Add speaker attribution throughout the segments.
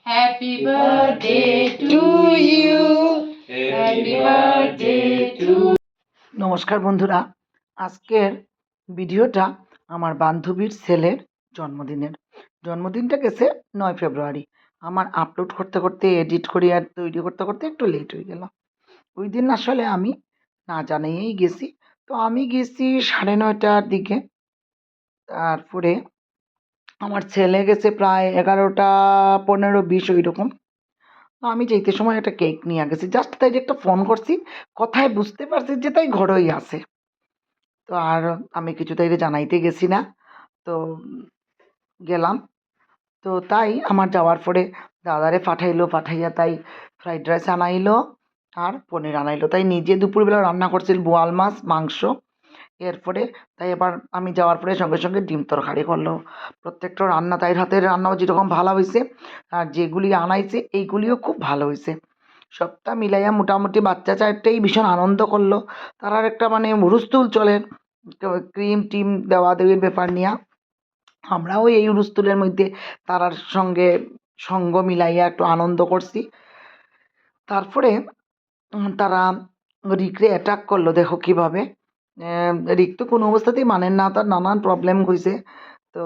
Speaker 1: Happy birthday to you. Happy birthday to
Speaker 2: নমস্কার বন্ধুরা, আজকের ভিডিওটা আমার বান্ধবীর ছেলের জন্মদিনটা গেছে 9 ফেব্রুয়ারি। আমার আপলোড করতে করতে এডিট করি আর তৈরি করতে করতে একটু লেট হয়ে গেল। ওই দিন আসলে আমি না জানিয়েই গেছি। তো আমি গেছি 9:30টার দিকে। তারপরে আমার ছেলে গেছে প্রায় 11টা 15-20 ওই রকম। তো আমি যাইতে সময় একটা কেক নিয়ে গেছি, জাস্ট তাই একটা ফোন করছি, কথায় বুঝতে পারছি যে তাই ঘরেই আছে। তো আর আমি কিছু তাইরে জানাইতে গেছি না। তো গেলাম। তো তাই আমার যাওয়ার পরে দাদারে পাঠাইয়া তাই ফ্রাইড রাইস আনাইলো আর পনির আনাইলো। তাই নিজে দুপুরবেলা রান্না করছিল বোয়াল মাছ, মাংস। এরপরে তাই এবার আমি যাওয়ার পরে সঙ্গে সঙ্গে ডিম তরকারি করলো। প্রত্যেকটা রান্না তাইর হাতের রান্নাও যেরকম ভালো হয়েছে আর যেগুলি আনাইছে এইগুলিও খুব ভালো হয়েছে। সবটা মিলাইয়া মোটামুটি বাচ্চা চারটেই ভীষণ আনন্দ করলো। তারার একটা মানে হুলস্থুল চলে ক্রিম টিম দেওয়া দেওয়ির ব্যাপার নিয়া। আমরাও এই হুলস্থুলের মধ্যে তারার সঙ্গে সঙ্গ মিলাইয়া একটু আনন্দ করছি। তারপরে তারা রিকরে অ্যাটাক করলো, দেখো কিভাবে। রিক তো কোনো অবস্থাতেই মানেন না, তার নানান প্রবলেম হয়েছে। তো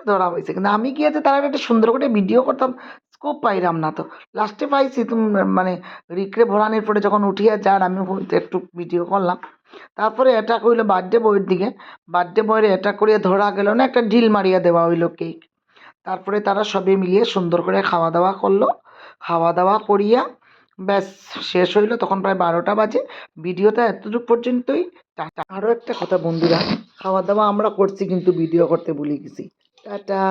Speaker 2: ধরা হয়েছে, কিন্তু আমি গিয়ে যে তারা একটা সুন্দর করে ভিডিও করতাম স্কোপ পাইলাম না। তো লাস্টে পাইছি তুমি মানে রিকরে ভরানির পরে যখন উঠিয়া যার আমি একটু ভিডিও করলাম। তারপরে অ্যাটাক হইলো বার্থডে বয়ের দিকে। বার্থডে বয়ের অ্যাটাক করিয়া ধরা গেল না, একটা ঢিল মারিয়া দেওয়া হইলো কেক। তারপরে তারা সবে মিলিয়ে সুন্দর করে খাওয়া দাওয়া করলো। খাওয়া দাওয়া করিয়া ব্যাস শেষ হইলো, তখন প্রায় 12টা বাজে। ভিডিওটা এতটুকু পর্যন্তই। আরও একটা কথা বন্ধুরা, খাওয়া দাওয়া আমরা করছি কিন্তু ভিডিও করতে ভুলে গেছি। টাটা।